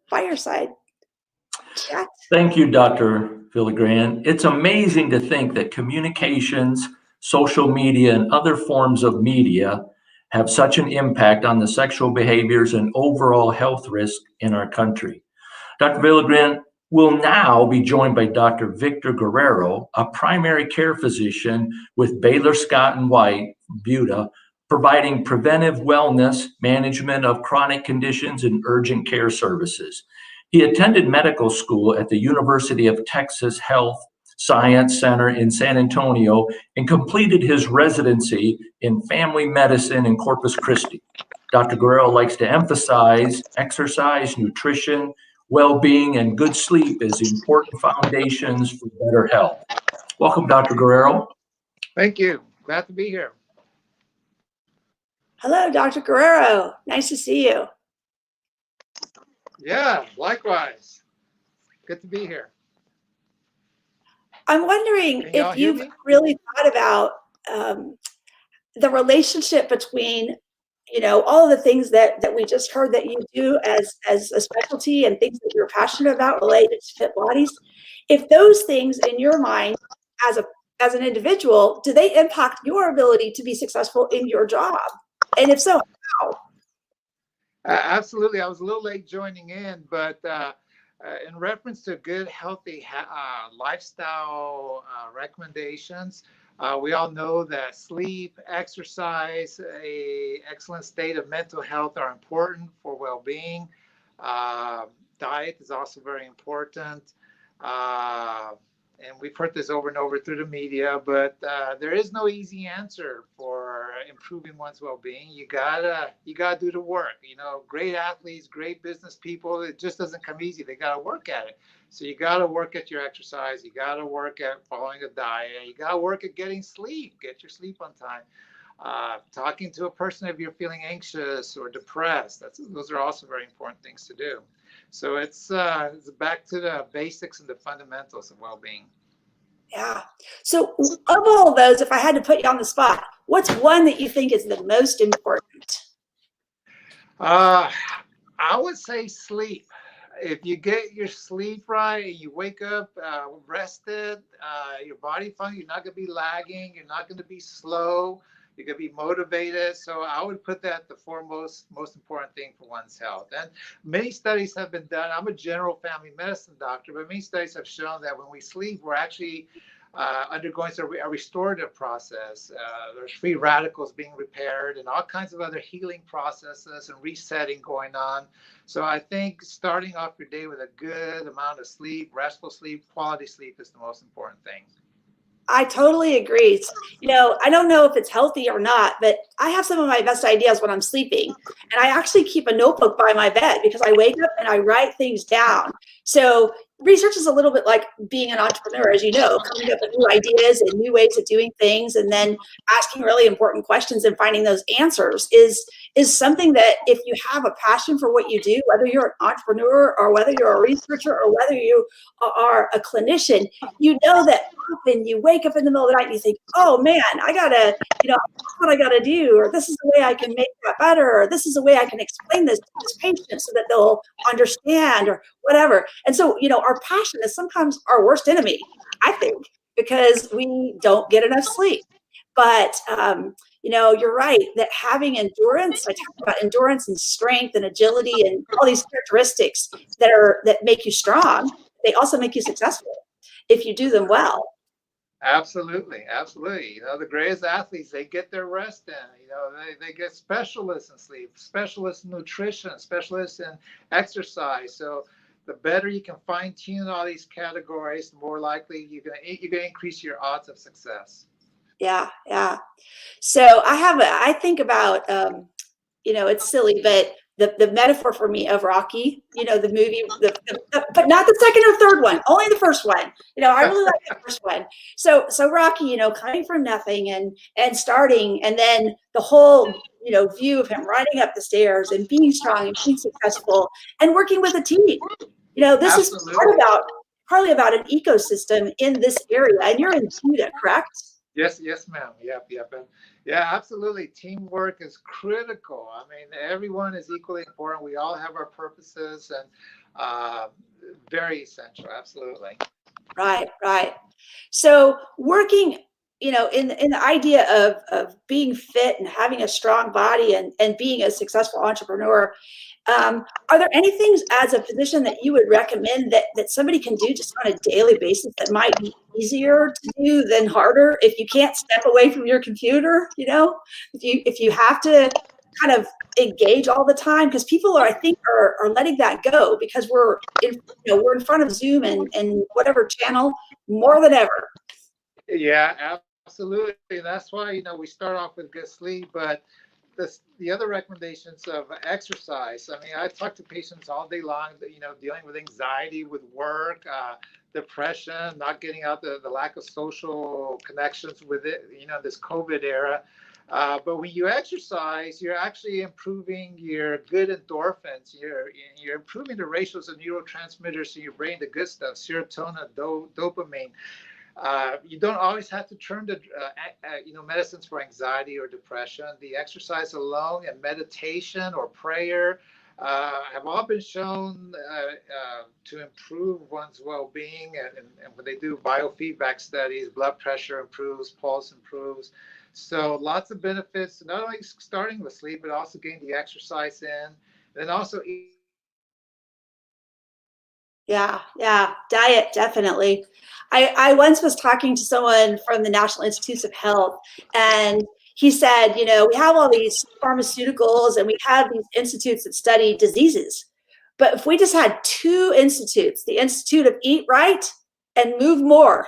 fireside chat. Thank you, Dr. Villagran. It's amazing to think that communications, social media, and other forms of media have such an impact on the sexual behaviors and overall health risk in our country. Dr. Villagran will now be joined by Dr. Victor Guerrero, a primary care physician with Baylor Scott White, BUTA, providing preventive wellness, management of chronic conditions, and urgent care services. He attended medical school at the University of Texas Health Science Center in San Antonio and completed his residency in family medicine in Corpus Christi. Dr. Guerrero likes to emphasize exercise, nutrition, well-being, and good sleep as important foundations for better health. Welcome, Dr. Guerrero. Thank you. Glad to be here. Hello, Dr. Guerrero. Nice to see you. Yeah, likewise. Good to be here. I'm wondering if you've really thought about the relationship between, all of the things that we just heard that you do as a specialty and things that you're passionate about related to fit bodies. If those things in your mind as an individual, do they impact your ability to be successful in your job? And if so, how? Absolutely. I was a little late joining in, but in reference to good, healthy lifestyle recommendations, we all know that sleep, exercise, an excellent state of mental health are important for well-being. Diet is also very important. And we've heard this over and over through the media, but there is no easy answer for improving one's well-being. You gotta do the work. Great athletes, great business people, it just doesn't come easy. They gotta work at it. So you gotta work at your exercise. You gotta work at following a diet. You gotta work at getting sleep. Get your sleep on time. Talking to a person if you're feeling anxious or depressed. Those are also very important things to do. So it's back to the basics and the fundamentals of well-being. Yeah. So of all of those, if I had to put you on the spot, what's one that you think is the most important? I would say sleep. If you get your sleep right and you wake up rested, your body function, you're not going to be lagging. You're not going to be slow. You're going to be motivated. So I would put that the foremost, most important thing for one's health. And many studies have been done. I'm a general family medicine doctor, but many studies have shown that when we sleep, we're actually undergoing a restorative process. There's free radicals being repaired and all kinds of other healing processes and resetting going on. So I think starting off your day with a good amount of sleep, restful sleep, quality sleep is the most important thing. I totally agree. I don't know if it's healthy or not, but I have some of my best ideas when I'm sleeping. And I actually keep a notebook by my bed because I wake up and I write things down. So research is a little bit like being an entrepreneur, as you know, coming up with new ideas and new ways of doing things, and then asking really important questions and finding those answers is something that if you have a passion for what you do, whether you're an entrepreneur or whether you're a researcher or whether you are a clinician, you know that often you wake up in the middle of the night and you think, oh man, I gotta, that's what I gotta do, or this is the way I can make that better, or this is the way I can explain this to this patient so that they'll understand, or whatever. And so, our passion is sometimes our worst enemy, I think, because we don't get enough sleep. But, you're right that having endurance, I talk about endurance and strength and agility and all these characteristics that make you strong, they also make you successful if you do them well. Absolutely. The greatest athletes, they get their rest in. They get specialists in sleep, specialists in nutrition, specialists in exercise. So the better you can fine tune all these categories, the more likely you're gonna increase your odds of success. Yeah. So I think about, it's silly, but the metaphor for me of Rocky, the movie, but not the second or third one, only the first one. I really like the first one. So Rocky, coming from nothing and starting, and then the whole, view of him riding up the stairs and being strong and being successful and working with a team. This Absolutely. is partly about an ecosystem in this area, and you're in BUTA, correct? Yes, ma'am. Yep. And yeah, absolutely. Teamwork is critical. I mean, everyone is equally important. We all have our purposes, and uh, very essential. Absolutely. Right, right. So working, in the idea of being fit and having a strong body and being a successful entrepreneur, are there any things as a physician that you would recommend that somebody can do just on a daily basis that might be easier to do than harder if you can't step away from your computer, if you have to kind of engage all the time? Because people are, I think, are letting that go because we're in front of Zoom and whatever channel more than ever. Yeah, absolutely. That's why, we start off with good sleep, but the other recommendations of exercise. I mean, I talk to patients all day long, dealing with anxiety with work, depression, not getting out, the lack of social connections with it, this COVID era. But when you exercise, you're actually improving your good endorphins. You're improving the ratios of neurotransmitters in your brain, the good stuff, serotonin, dopamine. You don't always have to turn to medicines for anxiety or depression. The exercise alone and meditation or prayer have all been shown to improve one's well-being. And when they do biofeedback studies, blood pressure improves, pulse improves. So lots of benefits, not only starting with sleep, but also getting the exercise in. And then also Yeah, diet, definitely. I once was talking to someone from the National Institutes of Health, and he said, we have all these pharmaceuticals and we have these institutes that study diseases. But if we just had two institutes, the Institute of Eat Right and Move More,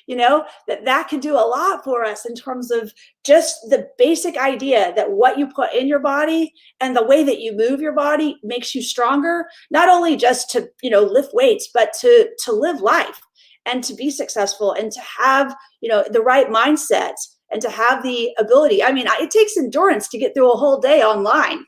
that can do a lot for us in terms of just the basic idea that what you put in your body and the way that you move your body makes you stronger, not only just to, lift weights, but to live life and to be successful and to have, the right mindset and to have the ability. I mean, it takes endurance to get through a whole day online,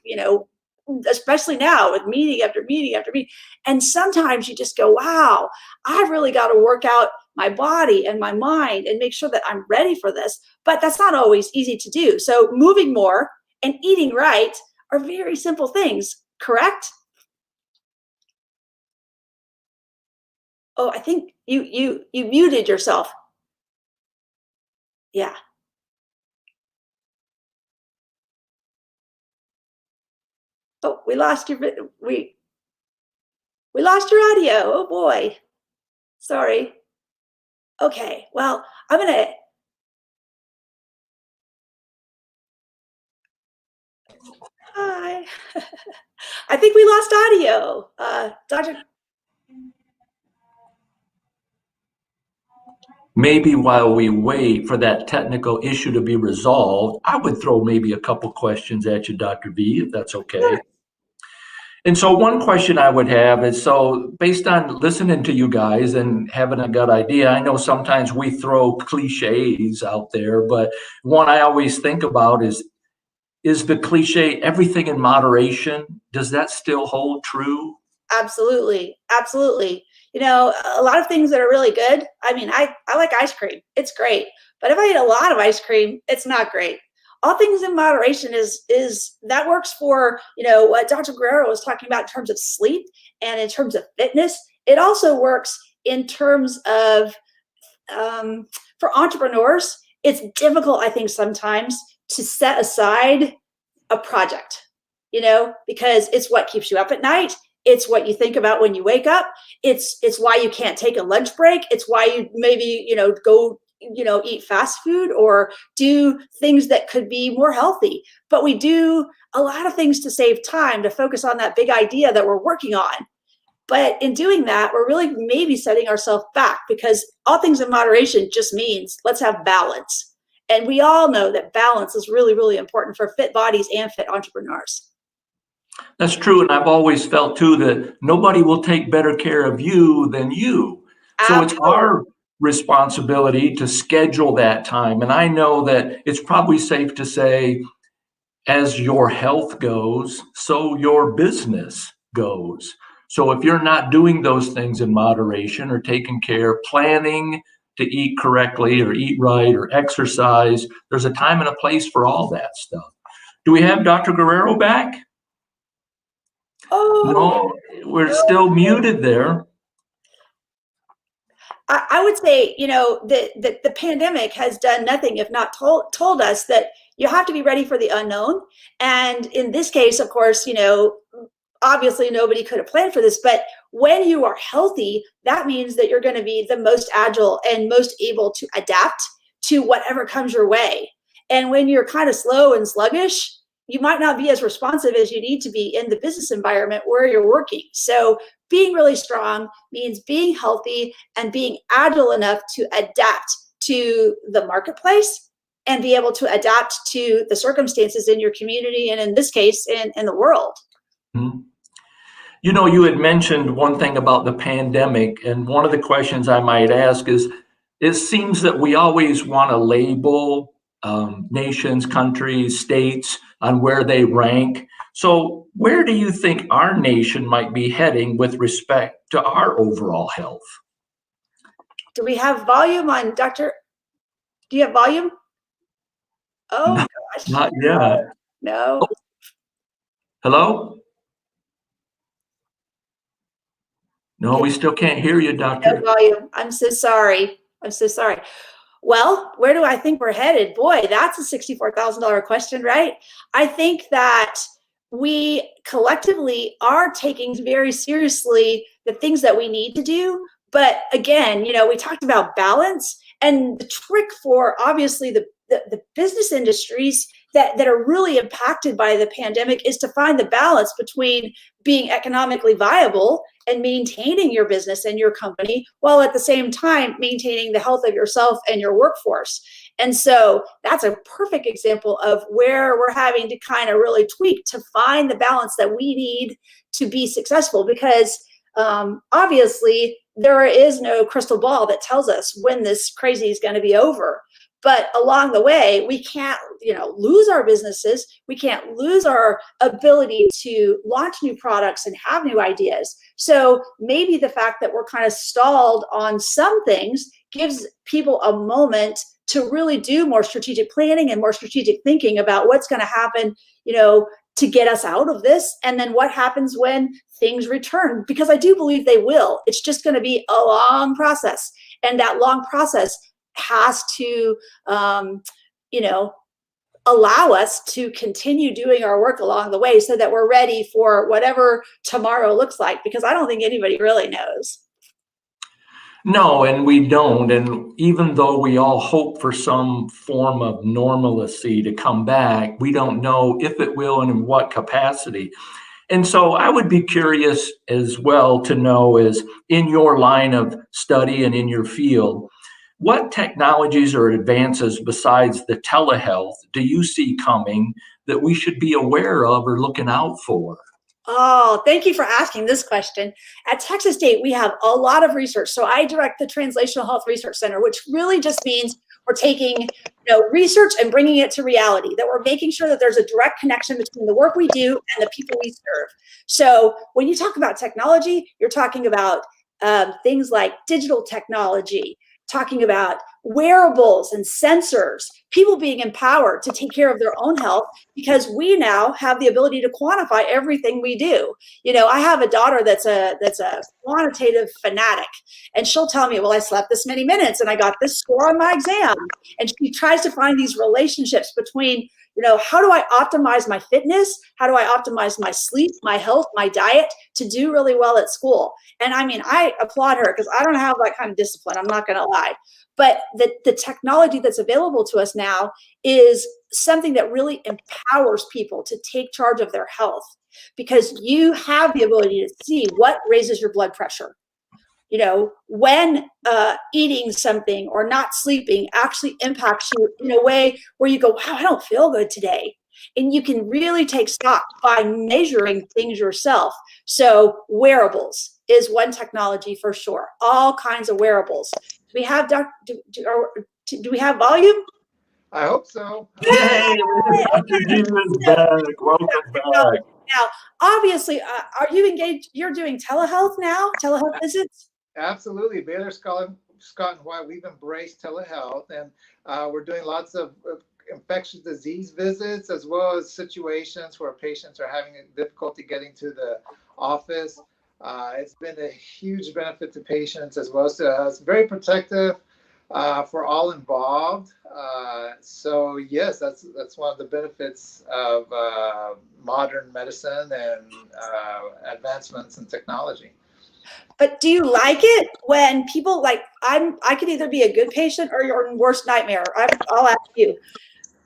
especially now with meeting after meeting after meeting. And sometimes you just go, wow, I've really got to work out my body and my mind and make sure that I'm ready for this. But that's not always easy to do. So moving more and eating right are very simple things, correct? Oh, I think you muted yourself. Yeah. Oh, we lost we lost your audio. Oh boy. Sorry. Okay. Well, I'm gonna. Hi. I think we lost audio. Dr. Maybe while we wait for that technical issue to be resolved, I would throw maybe a couple questions at you, Dr. V, if that's okay. And so one question I would have is, so based on listening to you guys and having a good idea, I know sometimes we throw cliches out there, but one I always think about is the cliche, everything in moderation. Does that still hold true? Absolutely. Absolutely. A lot of things that are really good. I mean, I like ice cream. It's great. But if I eat a lot of ice cream, it's not great. All things in moderation is that works for, what Dr. Guerrero was talking about in terms of sleep and in terms of fitness. It also works in terms of for entrepreneurs. It's difficult, I think, sometimes to set aside a project, because it's what keeps you up at night. It's what you think about when you wake up. It's why you can't take a lunch break. It's why you maybe, go, eat fast food or do things that could be more healthy. But we do a lot of things to save time, to focus on that big idea that we're working on. But in doing that, we're really maybe setting ourselves back, because all things in moderation just means let's have balance. And we all know that balance is really, really important for fit bodies and fit entrepreneurs. That's true. And I've always felt too that nobody will take better care of you than you. So it's our responsibility to schedule that time. And I know that it's probably safe to say, as your health goes, so your business goes. So if you're not doing those things in moderation or taking care, planning to eat correctly or eat right or exercise. There's a time and a place for all that stuff. Do we have Dr. Guerrero back? Oh, No, we're still muted there. I would say, the pandemic has done nothing if not told us that you have to be ready for the unknown. And in this case, of course, obviously nobody could have planned for this, but when you are healthy, that means that you're going to be the most agile and most able to adapt to whatever comes your way. And when you're kind of slow and sluggish, you might not be as responsive as you need to be in the business environment where you're working. So being really strong means being healthy and being agile enough to adapt to the marketplace and be able to adapt to the circumstances in your community and in this case, in the world. Mm-hmm. You had mentioned one thing about the pandemic, and one of the questions I might ask is, it seems that we always want to label nations, countries, states on where they rank. So where do you think our nation might be heading with respect to our overall health? Do we have volume on Dr.? Do you have volume? Oh, no, gosh. Not yet. No. Oh. Hello? No, we still can't hear you, Doctor. No volume. I'm so sorry. I'm so sorry. Well, where do I think we're headed? Boy, that's a $64,000 question, right? I think that we collectively are taking very seriously the things that we need to do. But again, we talked about balance, and the trick for obviously the business industries that are really impacted by the pandemic is to find the balance between being economically viable and maintaining your business and your company, while at the same time maintaining the health of yourself and your workforce. And so that's a perfect example of where we're having to kind of really tweak to find the balance that we need to be successful, because obviously there is no crystal ball that tells us when this crazy is going to be over. But along the way, we can't, lose our businesses. We can't lose our ability to launch new products and have new ideas. So maybe the fact that we're kind of stalled on some things gives people a moment to really do more strategic planning and more strategic thinking about what's going to happen, to get us out of this. And then what happens when things return, because I do believe they will. It's just going to be a long process. And that long process has to, allow us to continue doing our work along the way so that we're ready for whatever tomorrow looks like, because I don't think anybody really knows. No, and we don't. And even though we all hope for some form of normalcy to come back, we don't know if it will and in what capacity. And so I would be curious as well to know, is in your line of study and in your field, what technologies or advances besides the telehealth do you see coming that we should be aware of or looking out for? Oh, thank you for asking this question. At Texas State, we have a lot of research. So I direct the Translational Health Research Center, which really just means we're taking research and bringing it to reality, that we're making sure that there's a direct connection between the work we do and the people we serve. So when you talk about technology, you're talking about things like digital technology, talking about wearables and sensors, people being empowered to take care of their own health, because we now have the ability to quantify everything we do. I have a daughter that's a quantitative fanatic, and she'll tell me, well, I slept this many minutes and I got this score on my exam. And she tries to find these relationships between, how do I optimize my fitness? How do I optimize my sleep, my health, my diet to do really well at school? And I mean, I applaud her, because I don't have that kind of discipline. I'm not going to lie. But the technology that's available to us now is something that really empowers people to take charge of their health, because you have the ability to see what raises your blood pressure. When eating something or not sleeping actually impacts you in a way where you go, wow, I don't feel good today. And you can really take stock by measuring things yourself. So wearables is one technology for sure. All kinds of wearables. Do we have do we have volume? I hope so. Yay! Dr. G is back. Welcome back. Now, obviously, are you engaged? You're doing telehealth now, telehealth visits? Absolutely. Baylor Scott Scott and White, we've embraced telehealth, and we're doing lots of infectious disease visits, as well as situations where patients are having difficulty getting to the office. It's been a huge benefit to patients as well as to us. Very protective for all involved. So yes, that's one of the benefits of modern medicine and advancements in technology. But do you like it when people like I could either be a good patient or your worst nightmare? I'll ask you.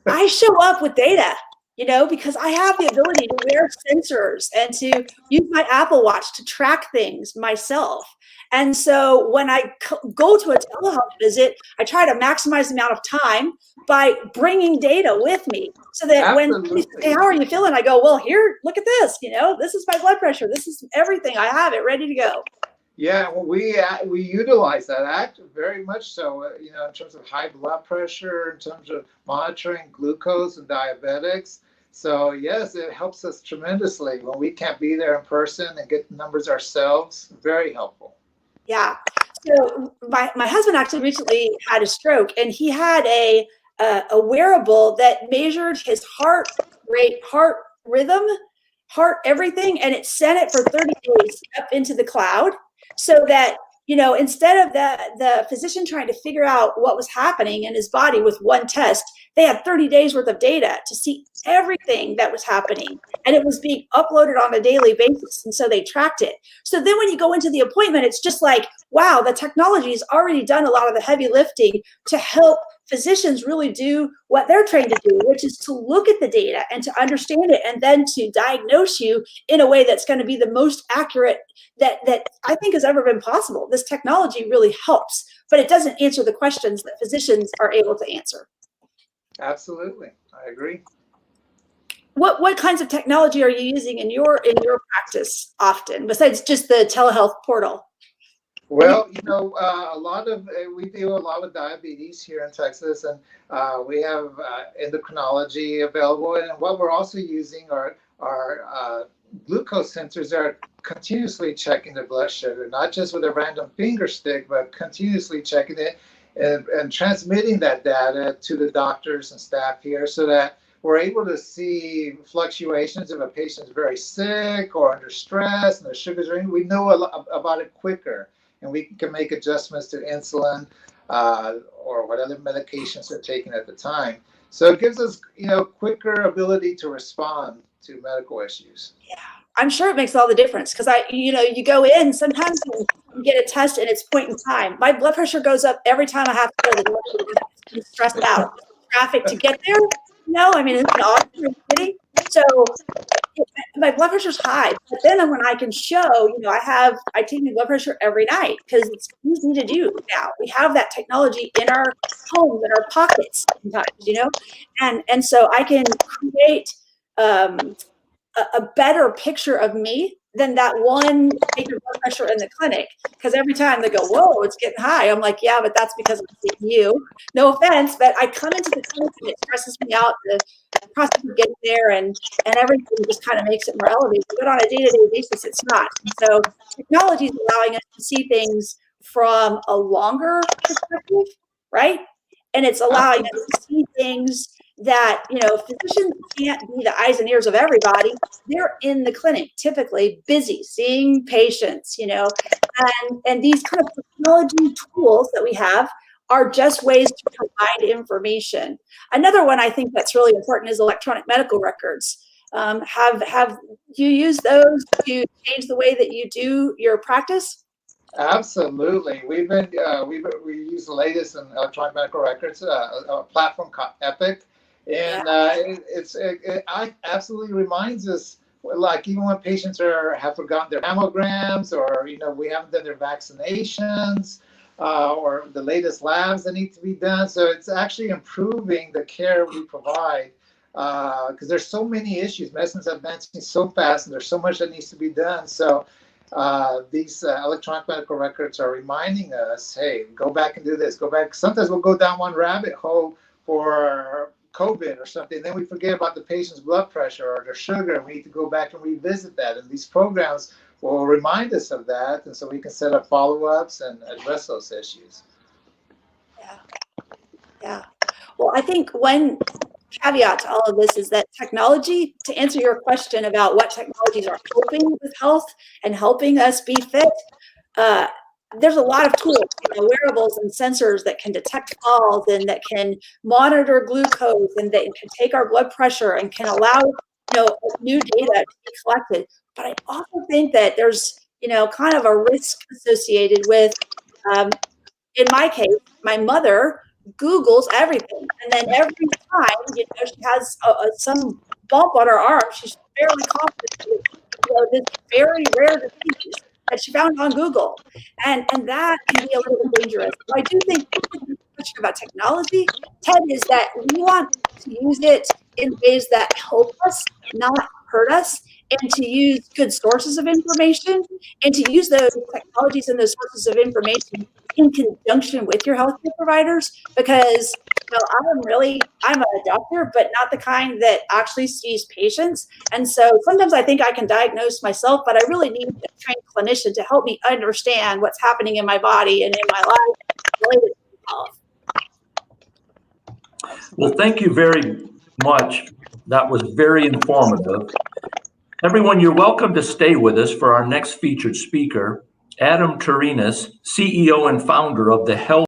I show up with data, because I have the ability to wear sensors and to use my Apple Watch to track things myself. And so when I go to a telehealth visit, I try to maximize the amount of time by bringing data with me so that when they say, hey, how are you feeling? I go, well, here, look at this, this is my blood pressure. This is everything. I have it ready to go. Yeah, well, we utilize that very much so, in terms of high blood pressure, in terms of monitoring glucose and diabetics. So yes, it helps us tremendously when we can't be there in person and get the numbers ourselves. Very helpful. Yeah. So my husband actually recently had a stroke, and he had a wearable that measured his heart rate, heart rhythm, heart everything, and it sent it for 30 days up into the cloud. So that, instead of the physician trying to figure out what was happening in his body with one test, they had 30 days worth of data to see everything that was happening. And it was being uploaded on a daily basis. And so they tracked it. So then when you go into the appointment, it's just like, wow, the technology has already done a lot of the heavy lifting to help physicians really do what they're trained to do, which is to look at the data and to understand it and then to diagnose you in a way that's going to be the most accurate that I think has ever been possible. This technology really helps, but it doesn't answer the questions that physicians are able to answer. Absolutely. I agree. What kinds of technology are you using in your practice often, besides just the telehealth portal? Well, we deal a lot with diabetes here in Texas, and we have endocrinology available. And what we're also using are glucose sensors that are continuously checking the blood sugar, not just with a random finger stick, but continuously checking it and transmitting that data to the doctors and staff here so that we're able to see fluctuations if a patient is very sick or under stress and their sugars are in. We know about it quicker, and we can make adjustments to insulin or what other medications they're taking at the time. So it gives us, quicker ability to respond to medical issues. Yeah, I'm sure it makes all the difference because you go in, sometimes you get a test and it's point in time. My blood pressure goes up every time I have to go to the doctor because I'm stressed out. Traffic to get there, it's an awesome city. So my blood pressure's high, but then when I can show, I take my blood pressure every night because it's easy to do now. We have that technology in our homes, in our pockets sometimes, and so I can create a better picture of me than that one take your blood pressure in the clinic. Because every time they go, whoa, it's getting high. I'm like, yeah, but that's because I'm seeing you. No offense, but I come into the clinic and it stresses me out. The process of getting there and everything just kind of makes it more elevated. But on a day-to-day basis, it's not. And so technology is allowing us to see things from a longer perspective, right? And it's allowing us to see things that, physicians can't be the eyes and ears of everybody. They're in the clinic, typically busy, seeing patients, and these kind of technology tools that we have are just ways to provide information. Another one I think that's really important is electronic medical records. Have you used those to change the way that you do your practice? Absolutely. We use the latest in electronic medical records, a platform called Epic. And it absolutely reminds us, like even when patients have forgotten their mammograms or, we haven't done their vaccinations or the latest labs that need to be done. So it's actually improving the care we provide because there's so many issues. Medicine's advancing so fast and there's so much that needs to be done. So these electronic medical records are reminding us, hey, go back and do this, go back. Sometimes we'll go down one rabbit hole for COVID or something, then we forget about the patient's blood pressure or their sugar, and we need to go back and revisit that. And these programs will remind us of that, and so we can set up follow-ups and address those issues. Yeah. Yeah. Well, I think one caveat to all of this is that technology, to answer your question about what technologies are helping with health and helping us be fit, there's a lot of tools, wearables and sensors that can detect falls and that can monitor glucose and that can take our blood pressure and can allow, new data to be collected. But I also think that there's, kind of a risk associated with, in my case, my mother Googles everything. And then every time, she has some bump on her arm, she's fairly confident that, this very rare disease that she found on Google. And that can be a little bit dangerous. So I do think the question about technology, Ted, is that we want to use it in ways that help us, not hurt us, and to use good sources of information, and to use those technologies and those sources of information in conjunction with your healthcare providers, because I'm a doctor, but not the kind that actually sees patients. And so sometimes I think I can diagnose myself, but I really need a trained clinician to help me understand what's happening in my body and in my life related to health. Well, thank you very much. That was very informative. Everyone, you're welcome to stay with us for our next featured speaker, Adam Turinas, CEO and founder of the Health